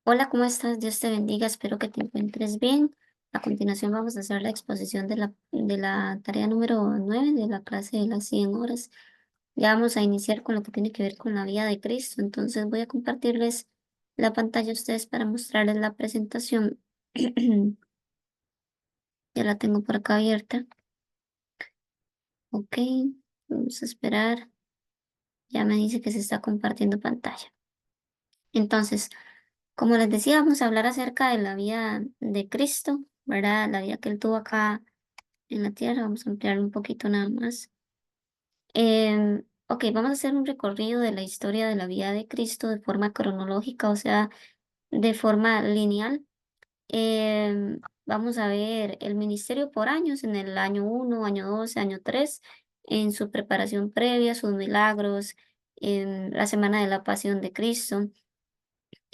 Hola, ¿cómo estás? Dios te bendiga, espero que te encuentres bien. A continuación vamos a hacer la exposición de la tarea número 9 de la clase de las 100 horas. Ya vamos a iniciar con lo que tiene que ver con la vida de Cristo. Entonces voy a compartirles la pantalla a ustedes para mostrarles la presentación. Ya la tengo por acá abierta. Ok, vamos a esperar. Ya me dice que se está compartiendo pantalla. Entonces, como les decía, vamos a hablar acerca de la vida de Cristo, ¿verdad? La vida que él tuvo acá en la tierra. Vamos a ampliar un poquito nada más. Ok, vamos a hacer un recorrido de la historia de la vida de Cristo de forma cronológica, o sea, de forma lineal. Vamos a ver el ministerio por años, en el año 1, año 2, año 3, en su preparación previa, sus milagros, en la semana de la pasión de Cristo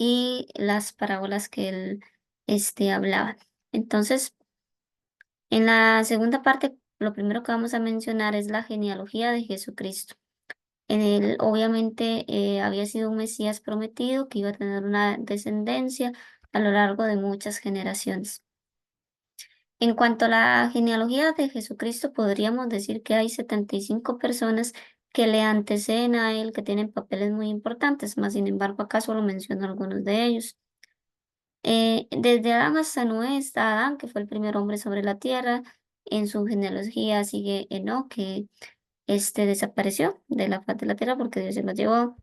y las parábolas que él hablaba. Entonces, en la segunda parte, lo primero que vamos a mencionar es la genealogía de Jesucristo. En él, obviamente, había sido un Mesías prometido que iba a tener una descendencia a lo largo de muchas generaciones. En cuanto a la genealogía de Jesucristo, podríamos decir que hay 75 personas que le anteceden a él, que tienen papeles muy importantes, más sin embargo, acá solo menciono algunos de ellos. Desde Adán hasta Noé está Adán, que fue el primer hombre sobre la tierra. En su genealogía sigue Enoc, que desapareció de la faz de la tierra porque Dios se lo llevó.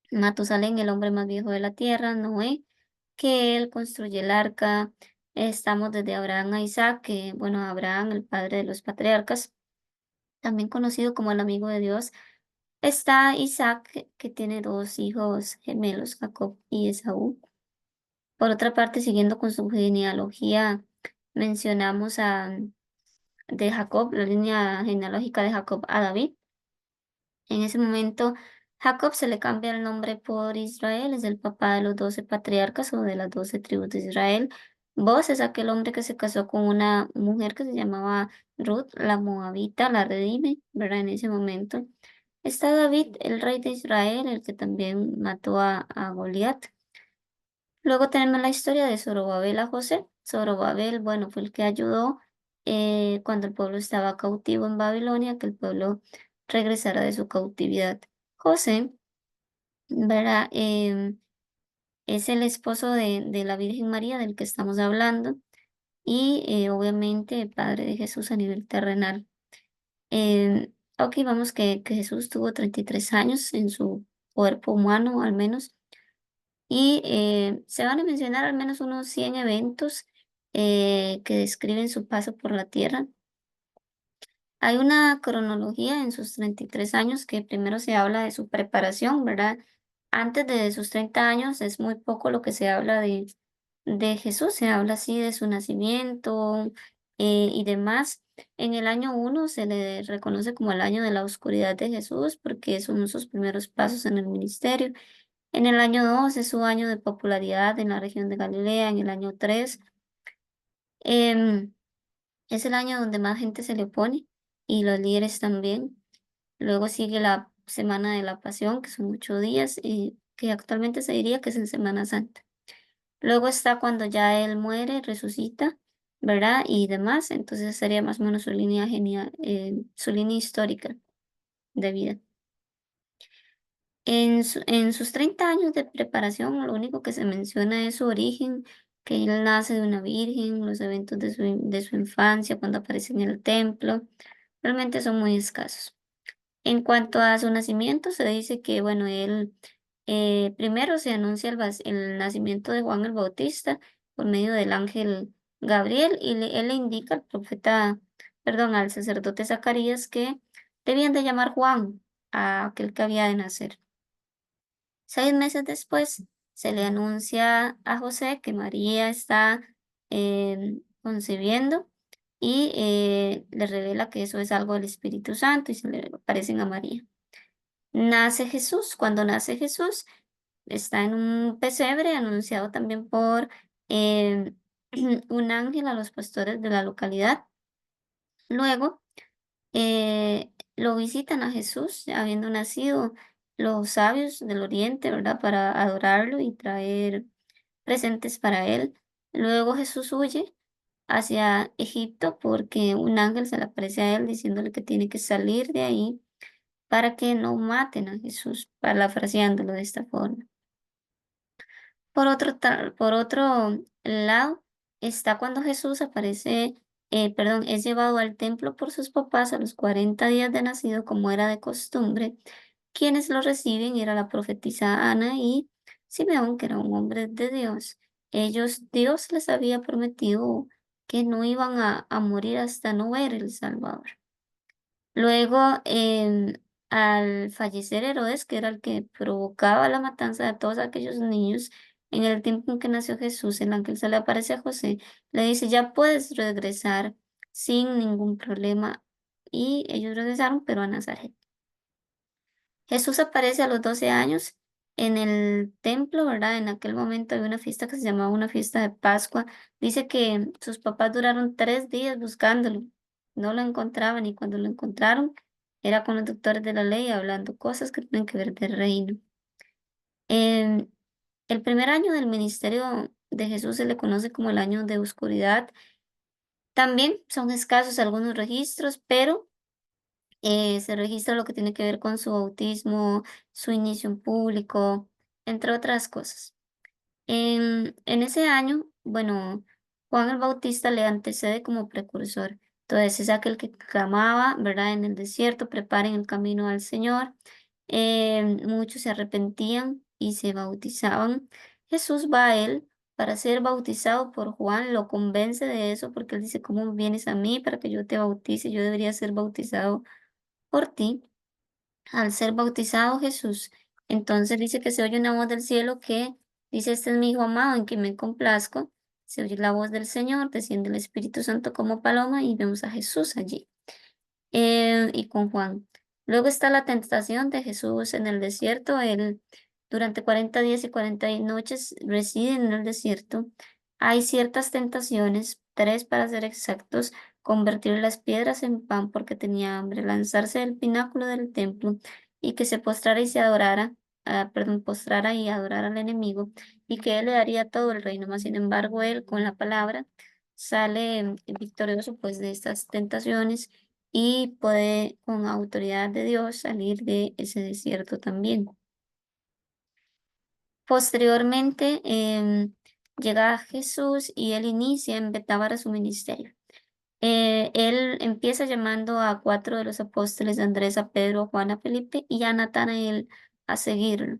Matusalén, el hombre más viejo de la tierra. Noé, que él construye el arca. Estamos desde Abraham a Isaac, que, bueno, Abraham, el padre de los patriarcas, también conocido como el amigo de Dios. Está Isaac, que tiene dos hijos gemelos, Jacob y Esaú. Por otra parte, siguiendo con su genealogía, mencionamos de Jacob, la línea genealógica de Jacob a David. En ese momento, Jacob se le cambia el nombre por Israel, es el papá de los 12 patriarcas o de las 12 tribus de Israel. Vos es aquel hombre que se casó con una mujer que se llamaba Ruth, la Moabita, la redime, ¿verdad? En ese momento. Está David, el rey de Israel, el que también mató a Goliat. Luego tenemos la historia de Zorobabel a José. Zorobabel, bueno, fue el que ayudó cuando el pueblo estaba cautivo en Babilonia, que el pueblo regresara de su cautividad. José, ¿verdad? Es el esposo de la Virgen María del que estamos hablando y obviamente padre de Jesús a nivel terrenal. Ok, vamos que Jesús tuvo 33 años en su cuerpo humano, al menos. Y se van a mencionar al menos unos 100 eventos que describen su paso por la tierra. Hay una cronología en sus 33 años que primero se habla de su preparación, ¿verdad? Antes de sus 30 años es muy poco lo que se habla de Jesús, se habla así de su nacimiento y demás. En el año 1 se le reconoce como el año de la oscuridad de Jesús porque son sus primeros pasos en el ministerio. En el año 2 es su año de popularidad en la región de Galilea. En el año 3 em, es el año donde más gente se le opone y los líderes también. Luego sigue la Semana de la Pasión, que son 8 días y que actualmente se diría que es en Semana Santa. Luego está cuando ya él muere, resucita, ¿verdad? Y demás. Entonces sería más o menos su línea genial, su línea histórica de vida. En sus 30 años de preparación, lo único que se menciona es su origen, que él nace de una virgen, los eventos de su infancia, cuando aparece en el templo, realmente son muy escasos. En cuanto a su nacimiento, se dice que, bueno, él primero se anuncia el nacimiento de Juan el Bautista por medio del ángel Gabriel y él le indica al profeta, perdón, al sacerdote Zacarías que debían de llamar Juan a aquel que había de nacer. 6 meses después se le anuncia a José que María está concebiendo y le revela que eso es algo del Espíritu Santo y se le aparecen a María. Nace Jesús. Cuando nace Jesús, está en un pesebre anunciado también por em, un ángel a los pastores de la localidad. Luego, lo visitan a Jesús, habiendo nacido los sabios del oriente, ¿verdad? Para adorarlo y traer presentes para él. Luego Jesús huye hacia Egipto porque un ángel se le aparece a él diciéndole que tiene que salir de ahí para que no maten a Jesús, parafraseándolo de esta forma. Por otro lado, está cuando Jesús aparece, perdón, es llevado al templo por sus papás a los 40 días de nacido, como era de costumbre. Quienes lo reciben era la profetisa Ana y Simeón, que era un hombre de Dios. Dios les había prometido que no iban a morir hasta no ver el Salvador. Luego, al fallecer Herodes, que era el que provocaba la matanza de todos aquellos niños, en el tiempo en que nació Jesús, el ángel se le aparece a José, le dice, ya puedes regresar sin ningún problema. Y ellos regresaron, pero a Nazaret. Jesús aparece a los 12 años en el templo, ¿verdad? En aquel momento había una fiesta que se llamaba una fiesta de Pascua. Dice que sus papás duraron 3 días buscándolo. No lo encontraban y cuando lo encontraron era con los doctores de la ley hablando cosas que tienen que ver del reino. En el primer año del ministerio de Jesús se le conoce como el año de oscuridad. También son escasos algunos registros, pero se registra lo que tiene que ver con su bautismo, su inicio en público, entre otras cosas. En ese año, bueno, Juan el Bautista le antecede como precursor. Entonces es aquel que clamaba, ¿verdad? En el desierto, preparen el camino al Señor. Muchos se arrepentían y se bautizaban. Jesús va a él para ser bautizado por Juan, lo convence de eso porque él dice, ¿cómo vienes a mí para que yo te bautice? Yo debería ser bautizado por ti. Al ser bautizado Jesús, entonces dice que se oye una voz del cielo que dice, este es mi hijo amado en quien me complazco. Se oye la voz del Señor, desciende el Espíritu Santo como paloma y vemos a Jesús allí. Y con Juan. Luego está la tentación de Jesús en el desierto. Él durante 40 días y 40 noches reside en el desierto. Hay ciertas tentaciones, tres para ser exactos: convertir las piedras en pan porque tenía hambre, lanzarse del pináculo del templo y que se postrara y se adorara, perdón, postrara y adorara al enemigo y que él le daría todo el reino. Mas, sin embargo, él con la palabra sale victorioso pues de estas tentaciones y puede con autoridad de Dios salir de ese desierto también. Posteriormente llega Jesús y él inicia en Betábara su ministerio. Él empieza llamando a 4 de los apóstoles, a Andrés, a Pedro, a Juan, a Felipe y a Natanael a seguirlo.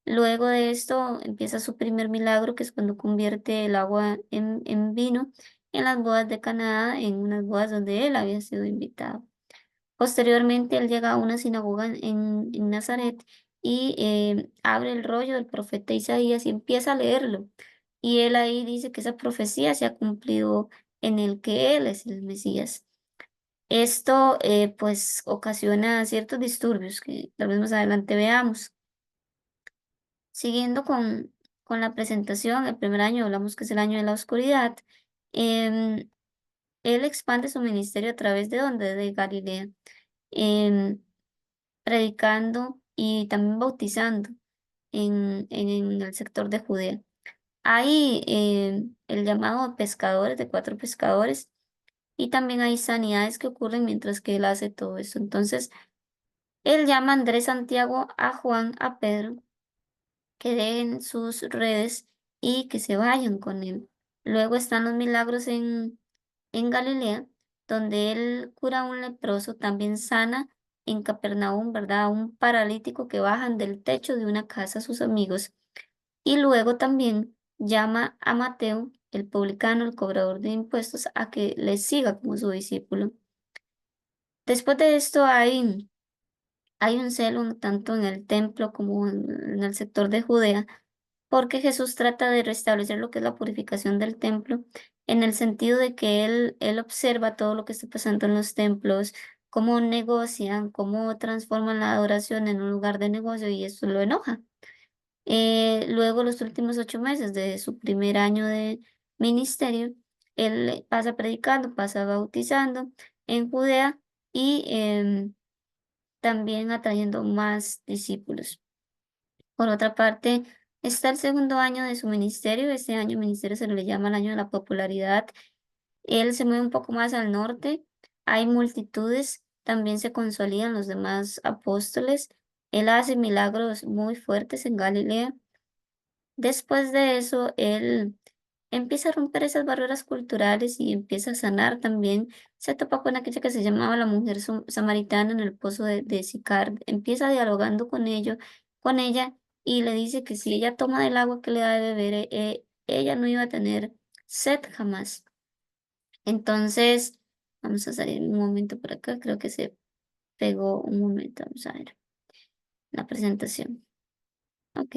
Luego de esto empieza su primer milagro, que es cuando convierte el agua en vino en las bodas de Caná, en unas bodas donde él había sido invitado. Posteriormente, él llega a una sinagoga en Nazaret y abre el rollo del profeta Isaías y empieza a leerlo. Y él ahí dice que esa profecía se ha cumplido en el que él es el Mesías. Esto pues ocasiona ciertos disturbios que tal vez más adelante veamos. Siguiendo con la presentación, el primer año hablamos que es el año de la oscuridad. em, Él expande su ministerio a través de donde, de Galilea. em, Predicando y también bautizando en el sector de Judea. Hay el llamado a pescadores, de 4 pescadores, y también hay sanidades que ocurren mientras que él hace todo eso. Entonces, él llama a Andrés, Santiago, a Juan, a Pedro, que dejen sus redes y que se vayan con él. Luego están los milagros en Galilea, donde él cura a un leproso, también sana en Capernaum, ¿verdad? A un paralítico que bajan del techo de una casa a sus amigos. Y luego también llama a Mateo, el publicano, el cobrador de impuestos, a que le siga como su discípulo. Después de esto hay un celo tanto en el templo como en el sector de Judea porque Jesús trata de restablecer lo que es la purificación del templo, en el sentido de que él observa todo lo que está pasando en los templos, cómo negocian, cómo transforman la adoración en un lugar de negocio y eso lo enoja. Luego, los últimos 8 meses de su primer año de ministerio, él pasa predicando, pasa bautizando en Judea y también atrayendo más discípulos. Por otra parte, Está el segundo año de su ministerio. Este año ministerio se le llama el año de la popularidad. Él se mueve un poco más al norte. Hay multitudes. También se consolidan los demás apóstoles. Él hace milagros muy fuertes en Galilea. Después de eso, él empieza a romper esas barreras culturales y empieza a sanar también. Se topa con aquella que se llamaba la mujer samaritana en el pozo de Sicar. Empieza dialogando con ella, y le dice que si ella toma del agua que le da de beber, ella no iba a tener sed jamás. Entonces, vamos a salir un momento por acá. Creo que se pegó un momento. Vamos a ver la presentación. Ok,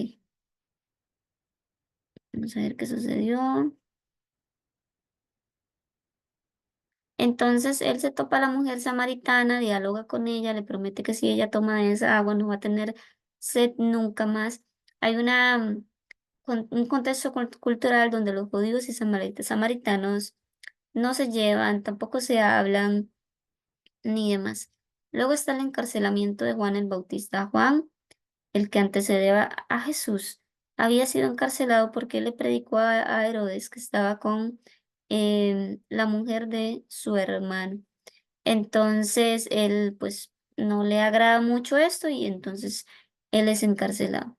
vamos a ver qué sucedió. Entonces él se topa a la mujer samaritana, dialoga con ella, le promete que si ella toma de esa agua no va a tener sed nunca más. Hay un contexto cultural donde los judíos y samaritanos no se llevan, tampoco se hablan ni demás. Luego está el encarcelamiento de Juan el Bautista. Juan, el que antecedía a Jesús, había sido encarcelado porque él le predicó a Herodes que estaba con la mujer de su hermano. Entonces él pues no le agrada mucho esto y entonces él es encarcelado.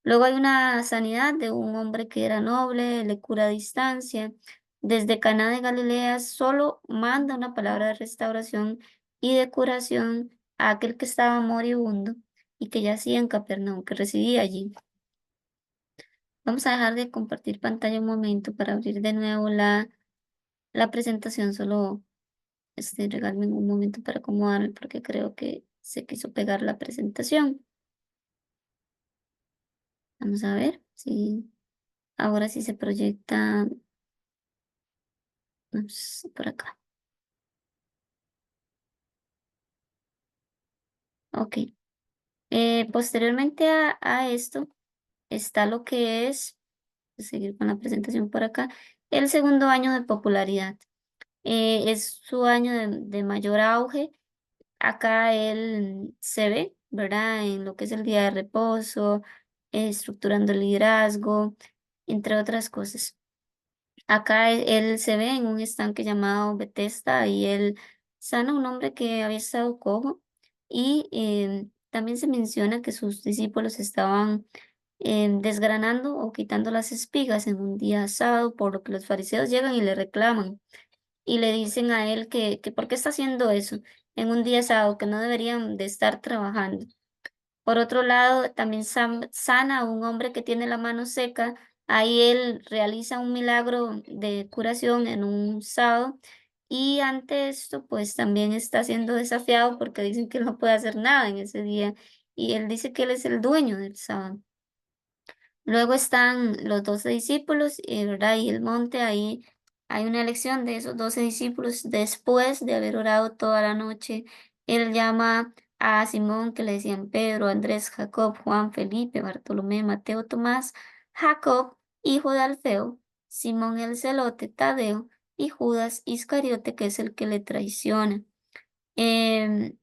Luego hay una sanidad de un hombre que era noble, le cura a distancia. Desde Caná de Galilea solo manda una palabra de restauración y de curación a aquel que estaba moribundo y que yacía en Capernaum, que residía allí. Vamos a dejar de compartir pantalla un momento para abrir de nuevo la presentación. Solo regálame un momento para acomodar porque creo que se quiso pegar la presentación. Vamos a ver si ahora sí se proyecta, por acá. Ok. Posteriormente a esto está lo que es, voy a seguir con la presentación por acá, el segundo año de popularidad. Es su año de mayor auge. Acá él se ve, ¿verdad? En lo que es el día de reposo, estructurando el liderazgo, entre otras cosas. Acá él se ve en un estanque llamado Bethesda y él sana a un hombre que había estado cojo, y también se menciona que sus discípulos estaban desgranando o quitando las espigas en un día sábado, por lo que los fariseos llegan y le reclaman y le dicen a él que por qué está haciendo eso en un día sábado, que no deberían de estar trabajando. Por otro lado, también sana a un hombre que tiene la mano seca. Ahí él realiza un milagro de curación en un sábado. Y ante esto, pues también está siendo desafiado porque dicen que él no puede hacer nada en ese día. Y él dice que él es el dueño del sábado. Luego están los 12 discípulos, ¿verdad? Y el monte, ahí hay una elección de esos 12 discípulos después de haber orado toda la noche. Él llama a Simón, que le decían Pedro, Andrés, Jacob, Juan, Felipe, Bartolomé, Mateo, Tomás, Jacob, hijo de Alfeo, Simón el celote, Tadeo, y Judas Iscariote, que es el que le traiciona. Em,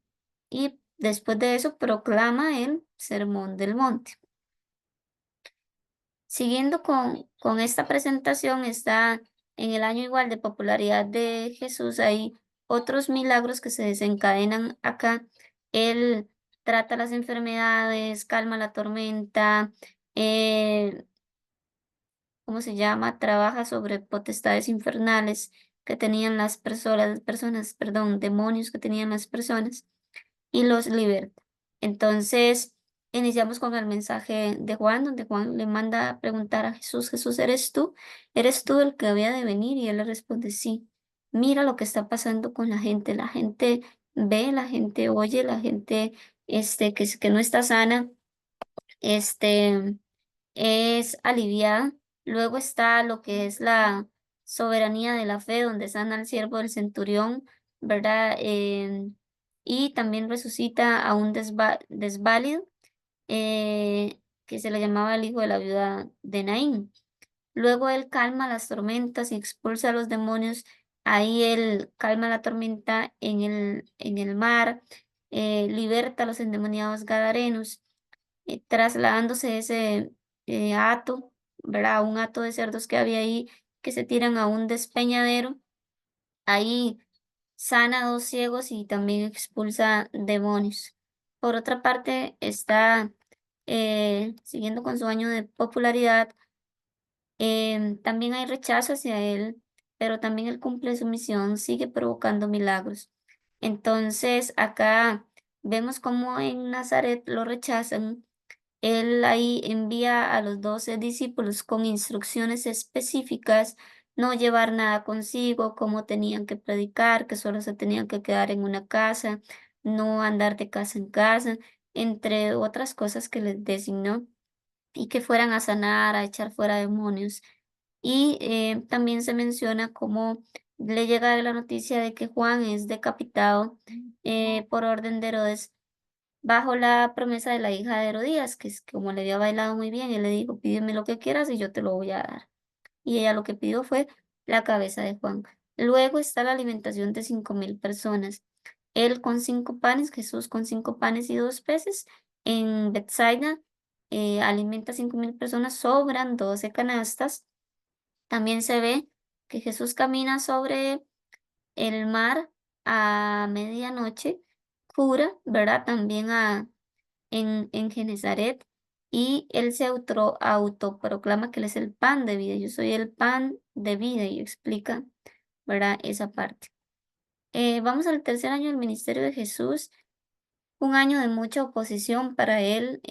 y después de eso proclama el Sermón del Monte. Siguiendo con esta presentación, está en el año igual de popularidad de Jesús, hay otros milagros que se desencadenan acá. Él trata las enfermedades, calma la tormenta, eh, ¿cómo se llama? Trabaja sobre potestades infernales que tenían perdón, demonios que tenían las personas y los liberta. Entonces, iniciamos con el mensaje de Juan, donde Juan le manda a preguntar a Jesús: Jesús, ¿eres tú? ¿Eres tú el que había de venir? Y él le responde: sí. Mira lo que está pasando con la gente. La gente ve, la gente oye, la gente que no está sana, este, es aliviada. Luego está lo que es la soberanía de la fe, donde sana al siervo del centurión, ¿verdad? Y también resucita a un desválido, que se le llamaba el hijo de la viuda de Naín. Luego él calma las tormentas y expulsa a los demonios. Ahí él calma la tormenta en el mar, liberta a los endemoniados gadarenos, trasladándose hato, ¿verdad? Un hato de cerdos que había ahí que se tiran a un despeñadero. Ahí sana a 2 ciegos y también expulsa demonios. Por otra parte, está, siguiendo con su año de popularidad, también hay rechazo hacia él, pero también él cumple su misión, sigue provocando milagros. Entonces, acá vemos cómo en Nazaret lo rechazan. Él ahí envía a los 12 discípulos con instrucciones específicas, no llevar nada consigo, cómo tenían que predicar, que solo se tenían que quedar en una casa, no andar de casa en casa, entre otras cosas que les designó, y que fueran a sanar, a echar fuera demonios. Y también se menciona cómo le llega la noticia de que Juan es decapitado por orden de Herodes bajo la promesa de la hija de Herodías, que es como le había bailado muy bien, él le dijo, pídeme lo que quieras y yo te lo voy a dar. Y ella lo que pidió fue la cabeza de Juan. Luego está la alimentación de 5.000 personas. Él con 5 panes, Jesús con 5 panes y 2 peces, en Bethsaida alimenta 5.000 personas, sobran 12 canastas. También se ve que Jesús camina sobre el mar a medianoche, cura, ¿verdad? También en Genezaret, y él se autoproclama que él es el pan de vida. Yo soy el pan de vida y explica, ¿verdad? Esa parte. Vamos al tercer año del ministerio de Jesús, un año de mucha oposición para él,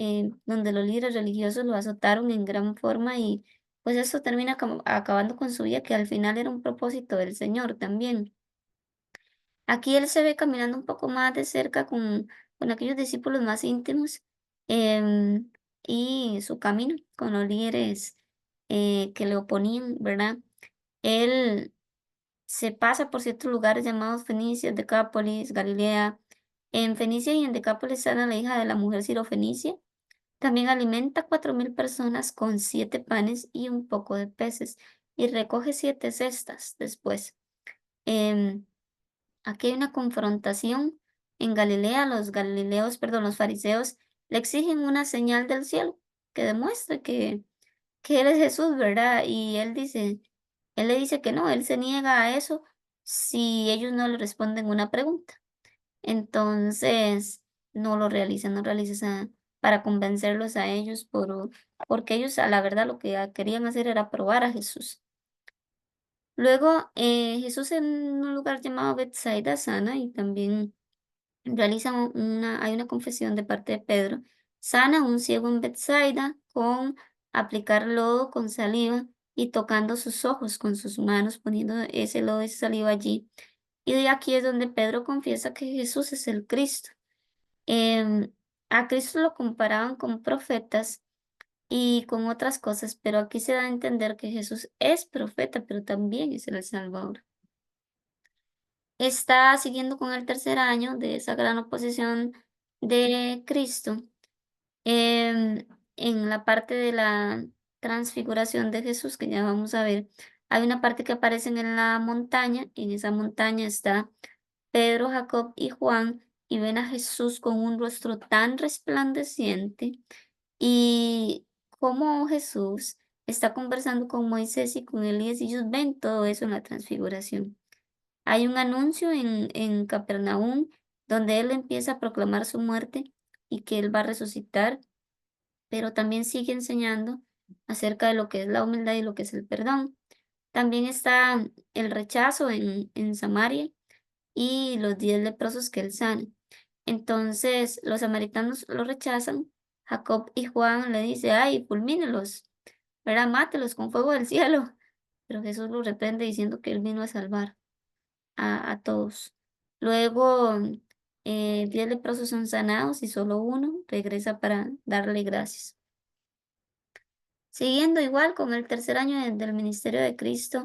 donde los líderes religiosos lo azotaron en gran forma y pues eso termina acabando con su vida, que al final era un propósito del Señor también. Aquí él se ve caminando un poco más de cerca con aquellos discípulos más íntimos, em, y su camino con los líderes que le oponían, ¿verdad? Él se pasa por ciertos lugares llamados Fenicia, Decápolis, Galilea. En Fenicia y en Decápolis sana la hija de la mujer sirofenicia. También alimenta 4.000 personas con 7 panes y un poco de peces y recoge 7 cestas después. Em, Aquí hay una confrontación en Galilea. Los fariseos le exigen una señal del cielo que demuestre que él es Jesús, ¿verdad? Y él le dice que no, él se niega a eso si ellos no le responden una pregunta. Entonces, no realiza para convencerlos a ellos porque ellos a la verdad lo que querían hacer era probar a Jesús. Luego, Jesús en un lugar llamado Betsaida sana y también realiza hay una confesión de parte de Pedro. Sana a un ciego en Betsaida con aplicar lodo con saliva y tocando sus ojos con sus manos, poniendo ese lodo, esa saliva allí. Y de aquí es donde Pedro confiesa que Jesús es el Cristo. Em, a Cristo lo comparaban con profetas y con otras cosas, pero aquí se da a entender que Jesús es profeta, pero también es el Salvador. Está siguiendo con el tercer año de esa gran oposición de Cristo. em, en la parte de la transfiguración de Jesús, que ya vamos a ver, hay una parte que aparecen en la montaña. En esa montaña está Pedro, Jacob y Juan, y ven a Jesús con un rostro tan resplandeciente, y cómo Jesús está conversando con Moisés y con Elías, y ellos ven todo eso en la transfiguración. Hay un anuncio en Capernaum donde él empieza a proclamar su muerte y que él va a resucitar, pero también sigue enseñando acerca de lo que es la humildad y lo que es el perdón. También está el rechazo en Samaria y los 10 leprosos que él sana. Entonces los samaritanos lo rechazan. Jacob y Juan le dice, ay, fulmínelos, ¿verdad? Mátelos con fuego del cielo. Pero Jesús lo reprende diciendo que él vino a salvar a todos. Luego, 10 leprosos son sanados y solo uno regresa para darle gracias. Siguiendo igual con el tercer año del ministerio de Cristo,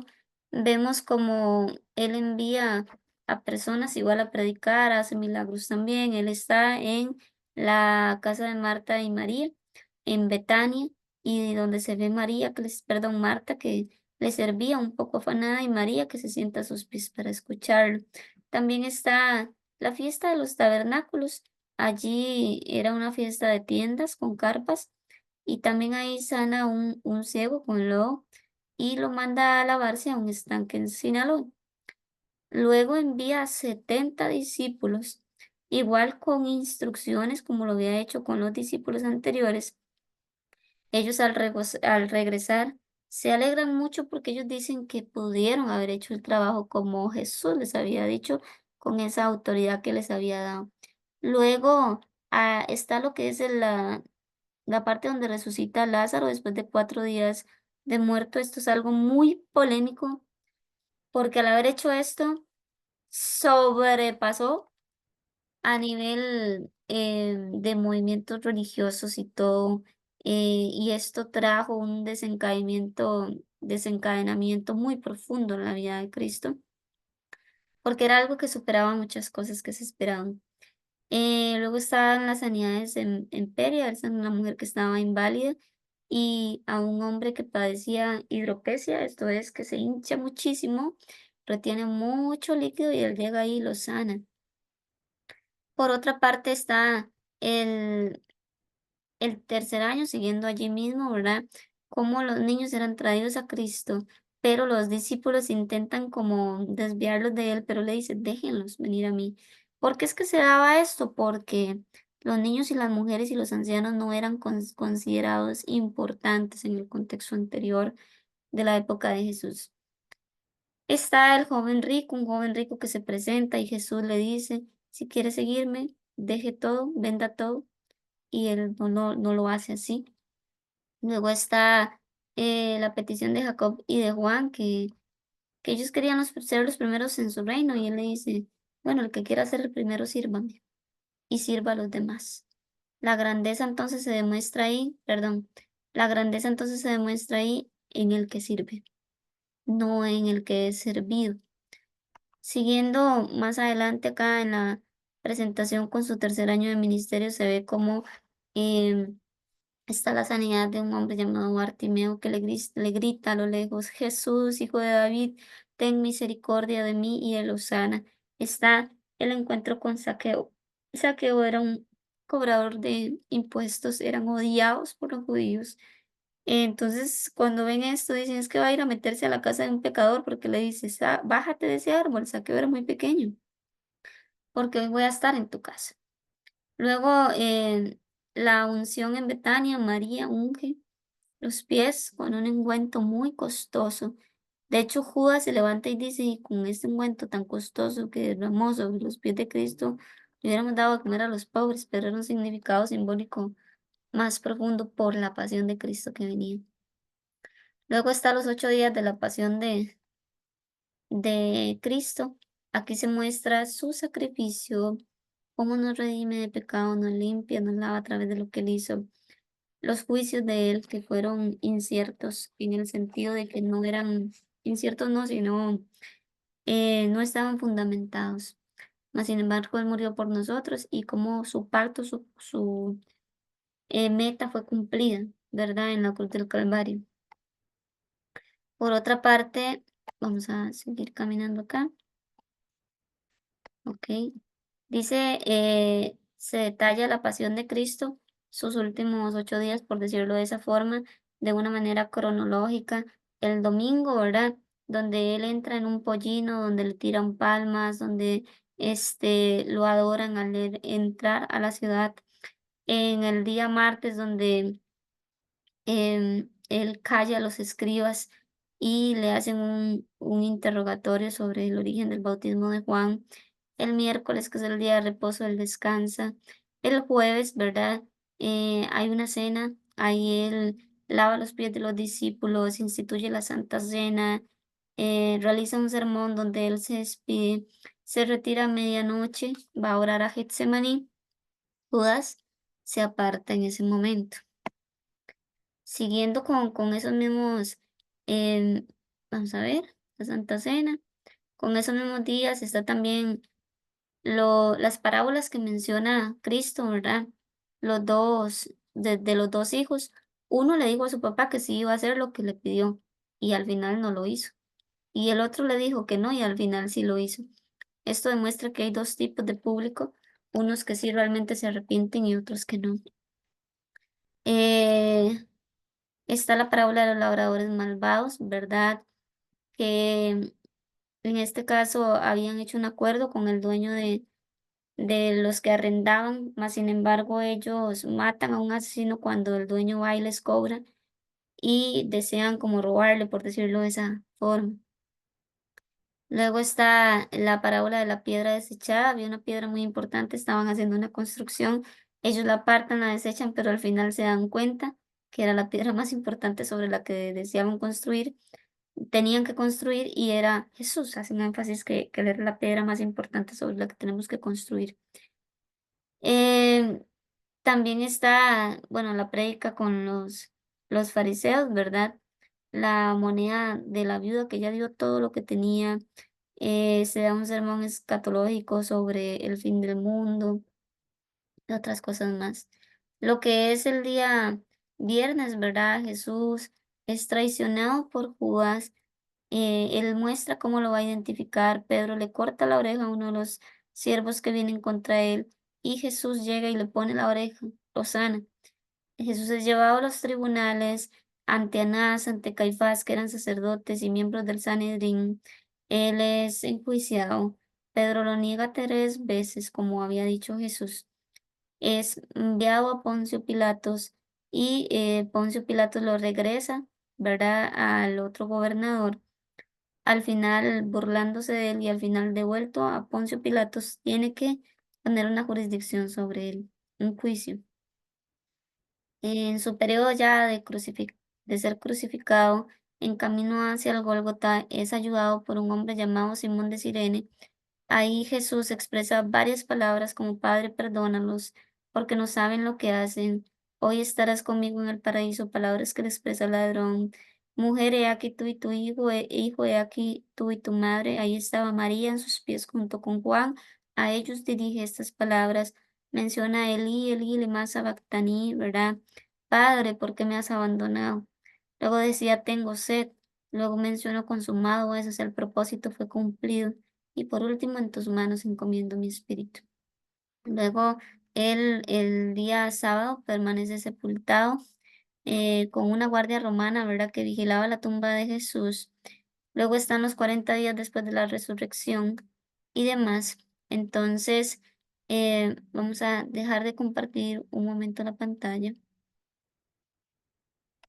vemos como Él envía a personas igual a predicar, hace milagros también. Él está en la casa de Marta y María, en Betania, y donde se ve María, perdón, Marta, que le servía un poco afanada, y María que se sienta a sus pies para escucharlo. También está la fiesta de los tabernáculos. Allí era una fiesta de tiendas con carpas y también ahí sana un ciego con lodo y lo manda a lavarse a un estanque en Sinaloa. Luego envía a 70 discípulos, igual con instrucciones como lo había hecho con los discípulos anteriores. Ellos al regresar se alegran mucho porque ellos dicen que pudieron haber hecho el trabajo como Jesús les había dicho, con esa autoridad que les había dado. Luego está lo que es la parte donde resucita a Lázaro después de 4 días de muerto. Esto es algo muy polémico porque al haber hecho esto sobrepasó a nivel, de movimientos religiosos y todo, y esto trajo un desencadenamiento muy profundo en la vida de Cristo, porque era algo que superaba muchas cosas que se esperaban. Luego estaban las sanidades en Peria, esa es una mujer que estaba inválida, y a un hombre que padecía hidropesia, esto es que se hincha muchísimo, retiene mucho líquido y él llega ahí y lo sana. Por otra parte está el el tercer año, siguiendo allí mismo, ¿verdad? Cómo los niños eran traídos a Cristo, pero los discípulos intentan como desviarlos de él, pero le dice, déjenlos venir a mí. ¿Por qué es que se daba esto? Porque los niños y las mujeres y los ancianos no eran considerados importantes en el contexto anterior de la época de Jesús. Está el joven rico, un joven rico que se presenta y Jesús le dice, si quiere seguirme, deje todo, venda todo, y él no lo hace así. Luego está, la petición de Jacob y de Juan, que ellos querían ser los primeros en su reino, y él le dice, bueno, el que quiera ser el primero, sírvame, y sirva a los demás. La grandeza entonces se demuestra ahí, perdón, la grandeza entonces se demuestra ahí en el que sirve, no en el que es servido. Siguiendo más adelante acá en la presentación con su tercer año de ministerio, se ve como em, está la sanidad de un hombre llamado Bartimeo que le grita a lo lejos, Jesús, hijo de David, ten misericordia de mí, y él lo sana. Está el encuentro con Saqueo. Saqueo era un cobrador de impuestos, eran odiados por los judíos. Entonces, cuando ven esto, dicen, es que va a ir a meterse a la casa de un pecador porque le dice, bájate de ese árbol". Saqueo era muy pequeño, porque hoy voy a estar en tu casa. Luego, la unción en Betania, María unge los pies con un ungüento muy costoso. De hecho, Judas se levanta y dice, y con este ungüento tan costoso que derramó sobre los pies de Cristo, le hubiéramos dado a comer a los pobres, pero era un significado simbólico más profundo por la pasión de Cristo que venía. Luego está los 8 días de la pasión de Cristo. Aquí se muestra su sacrificio, cómo nos redime de pecado, nos limpia, nos lava a través de lo que él hizo. Los juicios de él que fueron inciertos en el sentido de que no eran inciertos, no, sino no estaban fundamentados. Mas sin embargo, él murió por nosotros y como su pacto, su meta fue cumplida, ¿verdad? En la cruz del Calvario. Por otra parte, vamos a seguir caminando acá. Ok. Dice, se detalla la pasión de Cristo, sus últimos 8 días, por decirlo de esa forma, de una manera cronológica. El domingo, ¿verdad? Donde él entra en un pollino, donde le tiran palmas, donde lo adoran al entrar a la ciudad. En el día martes, donde él calla a los escribas y le hacen un interrogatorio sobre el origen del bautismo de Juan. El miércoles, que es el día de reposo, él descansa. El jueves, ¿verdad? Hay una cena, ahí él lava los pies de los discípulos, instituye la Santa Cena, realiza un sermón donde él se despide, se retira a medianoche, va a orar a Getsemaní. Judas se aparta en ese momento. Siguiendo con esos mismos, em, vamos a ver, la Santa Cena, con esos mismos días está también las parábolas que menciona Cristo, ¿verdad? De los dos hijos, uno le dijo a su papá que sí iba a hacer lo que le pidió y al final no lo hizo. Y el otro le dijo que no y al final sí lo hizo. Esto demuestra que hay dos tipos de público, unos que sí realmente se arrepienten y otros que no. Eh, Está la parábola de los labradores malvados, ¿verdad? Que en este caso habían hecho un acuerdo con el dueño de los que arrendaban, mas sin embargo ellos matan a un asesino cuando el dueño va y les cobra y desean como robarle, por decirlo de esa forma. Luego está la parábola de la piedra desechada. Había una piedra muy importante, estaban haciendo una construcción, ellos la apartan, la desechan, pero al final se dan cuenta que era la piedra más importante sobre la que deseaban construir, tenían que construir y era Jesús, hacen énfasis que él era la piedra más importante sobre la que tenemos que construir. Em, También está, bueno, la prédica con los fariseos, ¿verdad? La moneda de la viuda que ya dio todo lo que tenía. Se da un sermón escatológico sobre el fin del mundo y otras cosas más. Lo que es el día viernes, ¿verdad? Jesús es traicionado por Judas. Él muestra cómo lo va a identificar. Pedro le corta la oreja a uno de los siervos que vienen contra él y Jesús llega y le pone la oreja, lo sana. Jesús es llevado a los tribunales ante Anás, ante Caifás, que eran sacerdotes y miembros del Sanedrín. Él es enjuiciado. Pedro lo niega 3 veces, como había dicho Jesús. Es enviado a Poncio Pilatos y Poncio Pilatos lo regresa, ¿verdad?, al otro gobernador. Al final, burlándose de él y al final devuelto a Poncio Pilatos, tiene que poner una jurisdicción sobre él, un juicio. En su periodo ya de ser crucificado, en camino hacia el Gólgota, es ayudado por un hombre llamado Simón de Cirene. Ahí Jesús expresa varias palabras como Padre, perdónalos, porque no saben lo que hacen. Hoy estarás conmigo en el paraíso, palabras que le expresa el ladrón. Mujer, he aquí tú y tu hijo, hijo, he aquí tú y tu madre. Ahí estaba María en sus pies junto con Juan. A ellos dirige estas palabras. Menciona Elí, Elí, lema sabactaní, ¿verdad? Padre, ¿por qué me has abandonado? Luego decía, tengo sed. Luego mencionó consumado, eso, o sea, el propósito fue cumplido. Y por último, en tus manos encomiendo mi espíritu. Luego, él el día sábado permanece sepultado con una guardia romana, ¿verdad?, que vigilaba la tumba de Jesús. Luego están los 40 días después de la resurrección y demás. Entonces, vamos a dejar de compartir un momento la pantalla.